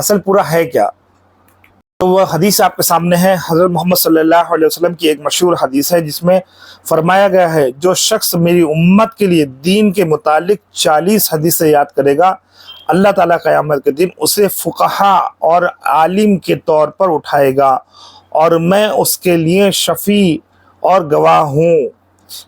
اصل پورا ہے کیا؟ تو وہ حدیث آپ کے سامنے ہے، حضرت محمد صلی اللہ علیہ وسلم کی ایک مشہور حدیث ہے جس میں فرمایا گیا ہے جو شخص میری امت کے لیے دین کے متعلق 40 حدیثیں یاد کرے گا، اللہ تعالیٰ قیامت کے دن اسے فقہا اور عالم کے طور پر اٹھائے گا اور میں اس کے لیے شفیع اور گواہ ہوں۔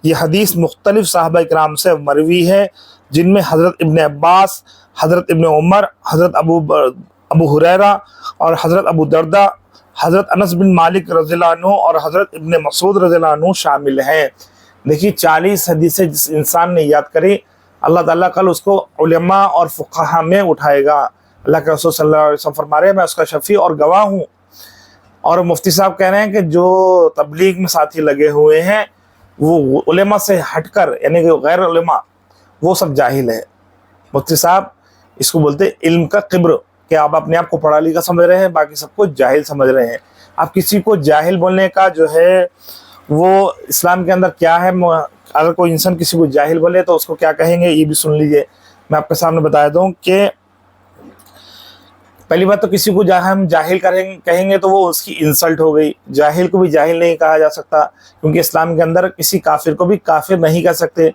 یہ حدیث مختلف صحابہ کرام سے مروی ہے جن میں حضرت ابن عباس، حضرت ابن عمر، حضرت ابو ہریرہ اور حضرت ابو دردہ، حضرت انس بن مالک رضی اللہ عنہ اور حضرت ابن مسعود رضی اللہ عنہ شامل ہیں۔ دیکھیے 40 حدیثیں جس انسان نے یاد کرے اللہ تعالیٰ کل اس کو علماء اور فقہا میں اٹھائے گا۔ اللہ کے رسول صلی اللہ علیہ وسلم فرما رہے ہیں میں اس کا شفیع اور گواہ ہوں۔ اور مفتی صاحب کہہ رہے ہیں کہ جو تبلیغ میں ساتھی لگے ہوئے ہیں وہ علماء سے ہٹ کر یعنی کہ غیر علماء وہ سب جاہل ہے۔ مفتی صاحب اس کو بولتے علم کا قبر، کہ آپ اپنے آپ کو پڑھا لکھا سمجھ رہے ہیں، باقی سب کو جاہل سمجھ رہے ہیں۔ آپ کسی کو جاہل بولنے کا جو ہے وہ اسلام کے اندر کیا ہے، اگر کوئی انسان کسی کو جاہل بولے تو اس کو کیا کہیں گے یہ بھی سن لیجئے۔ میں آپ کے سامنے بتا دوں کہ پہلی بات تو کسی کو ہم جاہل کہیں گے تو وہ اس کی انسلٹ ہو گئی۔ جاہل کو بھی جاہل نہیں کہا جا سکتا کیونکہ اسلام کے اندر کسی کافر کو بھی کافر نہیں کہہ سکتے،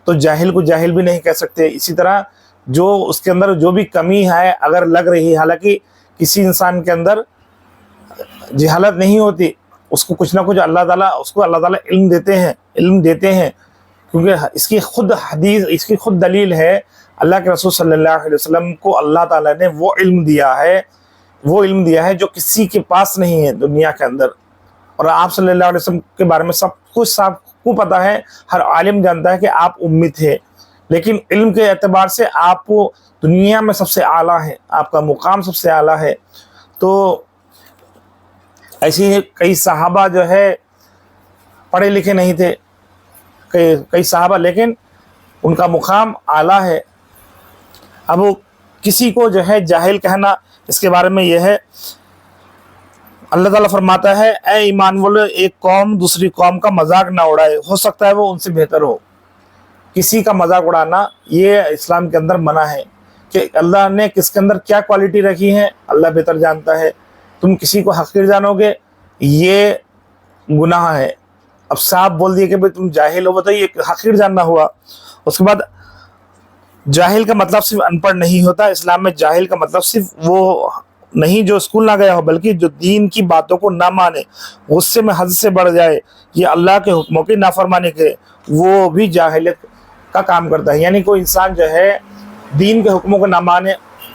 تو جاہل کو جاہل بھی نہیں کہہ سکتے۔ اسی طرح جو اس کے اندر جو بھی کمی ہے اگر لگ رہی ہے، حالانکہ کسی انسان کے اندر جہالت نہیں ہوتی، اس کو کچھ نہ کچھ اللہ تعالیٰ علم دیتے ہیں کیونکہ اس کی خود حدیث، اس کی خود دلیل ہے۔ اللہ کے رسول صلی اللہ علیہ وسلم کو اللہ تعالیٰ نے وہ علم دیا ہے جو کسی کے پاس نہیں ہے دنیا کے اندر۔ اور آپ صلی اللہ علیہ وسلم کے بارے میں سب کچھ سب کو پتہ ہے، ہر عالم جانتا ہے کہ آپ امی تھے، لیکن علم کے اعتبار سے آپ دنیا میں سب سے اعلیٰ ہیں، آپ کا مقام سب سے اعلیٰ ہے۔ تو ایسے ہی کئی صحابہ جو ہے پڑھے لکھے نہیں تھے، کئی صحابہ، لیکن ان کا مقام اعلیٰ ہے۔ اب کسی کو جو ہے جاہل کہنا، اس کے بارے میں یہ ہے اللہ تعالیٰ فرماتا ہے اے ایمان والو ایک قوم دوسری قوم کا مذاق نہ اڑائے، ہو سکتا ہے وہ ان سے بہتر ہو۔ کسی کا مذاق اڑانا یہ اسلام کے اندر منع ہے کہ اللہ نے کس کے اندر کیا کوالٹی رکھی ہے اللہ بہتر جانتا ہے۔ تم کسی کو حقیر جانو گے یہ گناہ ہے۔ اب صاحب بول دیے کہ بھئی تم جاہل ہو، بتائیے حقیر جاننا ہوا۔ اس کے بعد جاہل کا مطلب صرف ان پڑھ نہیں ہوتا، اسلام میں جاہل کا مطلب صرف وہ نہیں جو اسکول نہ گیا ہو، بلکہ جو دین کی باتوں کو نہ مانے، غصے میں حد سے بڑھ جائے، یہ اللہ کے حکموں کی نافرمانی کرے، وہ بھی جاہلیت کا کام کرتا ہے۔ یعنی کوئی انسان جو ہے دین کے حکموں کو نہ مانے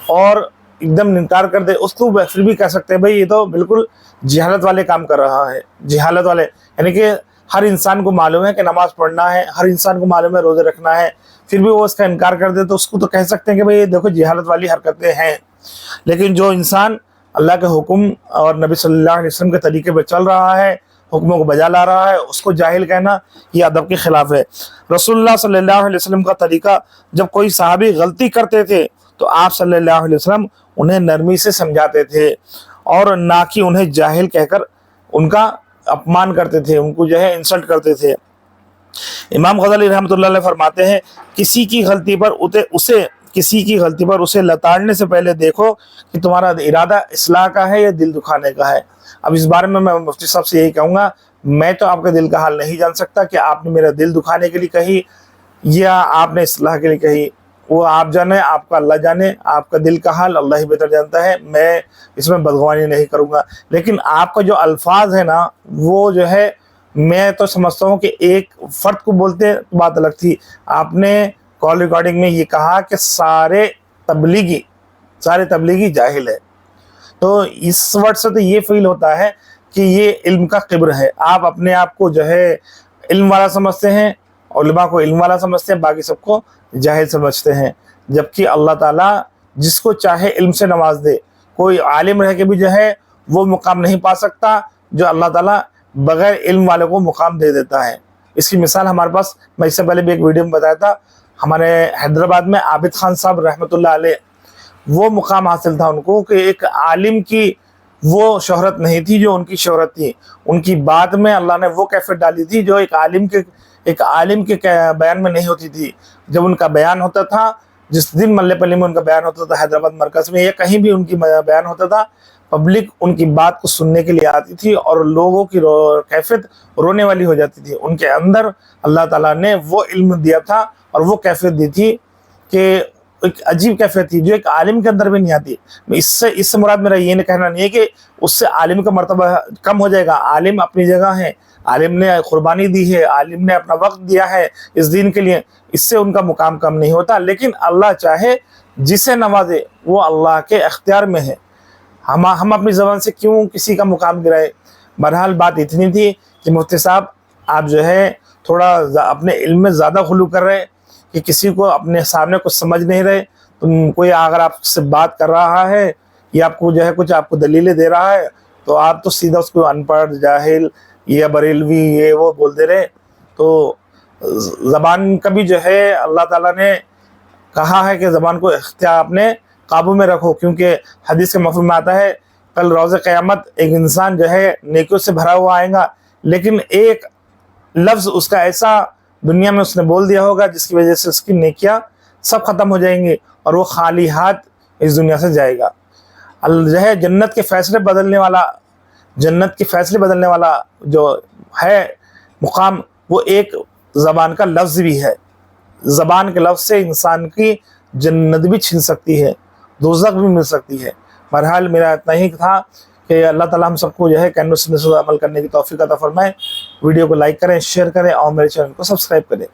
اور ایک دم انکار کر دے، اس کو پھر بھی کہہ سکتے ہیں بھئی یہ تو بالکل جہالت والے کام کر رہا ہے۔ جہالت والے یعنی کہ ہر انسان کو معلوم ہے کہ نماز پڑھنا ہے، ہر انسان کو معلوم ہے روزے رکھنا ہے، پھر بھی وہ اس کا انکار کر دے تو اس کو تو کہہ سکتے ہیں کہ بھئی دیکھو جہالت والی حرکتیں ہیں۔ لیکن جو انسان اللہ کے حکم اور نبی صلی اللہ علیہ وسلم کے طریقے پہ چل رہا ہے، حکموں کو بجا لا رہا ہے، اس کو جاہل کہنا یہ ادب کے خلاف ہے۔ رسول اللہ صلی اللہ علیہ وسلم کا طریقہ، جب کوئی صحابی غلطی کرتے تھے تو آپ صلی اللہ علیہ وسلم انہیں نرمی سے سمجھاتے تھے اور نہ کہ انہیں جاہل کہہ کر ان کا اپمان کرتے تھے، ان کو جو ہے انسلٹ کرتے تھے۔ امام غزالی رحمۃ اللہ علیہ فرماتے ہیں کسی کی غلطی پر اسے لتاڑنے سے پہلے دیکھو کہ تمہارا ارادہ اصلاح کا ہے یا دل دکھانے کا ہے۔ اب اس بارے میں مفتی صاحب سے یہی کہوں گا، میں تو آپ کے دل کا حال نہیں جان سکتا کہ آپ نے میرا دل دکھانے کے لیے کہی یا آپ نے اصلاح کے لیے کہی، وہ آپ جانے، آپ کا اللہ جانے، آپ کا دل کا حال اللہ ہی بہتر جانتا ہے، میں اس میں بدگمانی نہیں کروں گا۔ لیکن آپ کا جو الفاظ ہے نا وہ جو ہے میں تو سمجھتا ہوں کہ ایک فرد کو بولتے بات الگ تھی، آپ نے کال ریکارڈنگ میں یہ کہا کہ سارے تبلیغی جاہل ہے، تو اس ورڈ سے تو یہ فیل ہوتا ہے کہ یہ علم کا قبر ہے۔ آپ اپنے آپ کو جو ہے علم والا سمجھتے ہیں، علماء کو علم والا سمجھتے ہیں، باقی سب کو جاہل سمجھتے ہیں، جبکہ اللہ تعالیٰ جس کو چاہے علم سے نواز دے۔ کوئی عالم رہ کے بھی جو ہے وہ مقام نہیں پا سکتا جو اللہ تعالیٰ بغیر علم والے کو مقام دے دیتا ہے۔ اس کی مثال ہمارے پاس، میں اس سے پہلے بھی ایک ویڈیو میں بتایا تھا، ہمارے حیدرآباد میں عابد خان صاحب رحمۃ اللہ علیہ، وہ مقام حاصل تھا ان کو کہ ایک عالم کی وہ شہرت نہیں تھی جو ان کی شہرت تھی، ان کی بات میں اللہ نے وہ کیفیت ڈالی تھی جو ایک عالم کے بیان میں نہیں ہوتی تھی۔ جب ان کا بیان ہوتا تھا، جس دن ملے پلی میں ان کا بیان ہوتا تھا حیدرآباد مرکز میں یا کہیں بھی ان کی بیان ہوتا تھا، پبلک ان کی بات کو سننے کے لیے آتی تھی اور لوگوں کی کیفیت رونے والی ہو جاتی تھی۔ ان کے اندر اللہ تعالیٰ نے وہ علم دیا تھا اور وہ کیفیت دی تھی کہ ایک عجیب کیفیت تھی جو ایک عالم کے اندر بھی نہیں آتی۔ اس سے مراد میرا یہ کہنا نہیں ہے کہ اس سے عالم کا مرتبہ کم ہو جائے گا، عالم اپنی جگہ ہے، عالم نے قربانی دی ہے، عالم نے اپنا وقت دیا ہے اس دین کے لیے، اس سے ان کا مقام کم نہیں ہوتا، لیکن اللہ چاہے جسے نوازے وہ اللہ کے اختیار میں ہے۔ ہم اپنی زبان سے کیوں کسی کا مقام گرائے؟ بہرحال بات اتنی تھی کہ مفتی صاحب آپ جو ہے تھوڑا اپنے علم میں زیادہ غلو کر رہے کہ کسی کو اپنے سامنے کچھ سمجھ نہیں رہے، کوئی اگر آپ سے بات کر رہا ہے یا آپ کو جو ہے کچھ آپ کو دلیلیں دے رہا ہے تو آپ تو سیدھا اس کو ان پڑھ، جاہل یا بریلوی یہ وہ بول دے رہے۔ تو زبان کا بھی جو ہے اللہ تعالیٰ نے کہا ہے کہ زبان کو اختیار اپنے قابو میں رکھو، کیونکہ حدیث کے مفہوم میں آتا ہے کل روز قیامت ایک انسان جو ہے نیکیوں سے بھرا ہوا آئے گا، لیکن ایک لفظ اس کا ایسا دنیا میں اس نے بول دیا ہوگا جس کی وجہ سے اس کی نیکیاں سب ختم ہو جائیں گی اور وہ خالی ہاتھ اس دنیا سے جائے گا۔ جو ہے جنت کے فیصلے بدلنے والا جو ہے مقام، وہ ایک زبان کا لفظ بھی ہے۔ زبان کے لفظ سے انسان کی جنت بھی چھن سکتی ہے، دوزخ بھی مل سکتی ہے۔ بہرحال میرا اتنا ہی تھا کہ اللہ تعالیٰ ہم سب کو جو ہے قرآن و سنت سے عمل کرنے کی توفیق عطا فرمائے۔ ویڈیو کو لائک کریں، شیئر کریں اور میرے چینل کو سبسکرائب کریں۔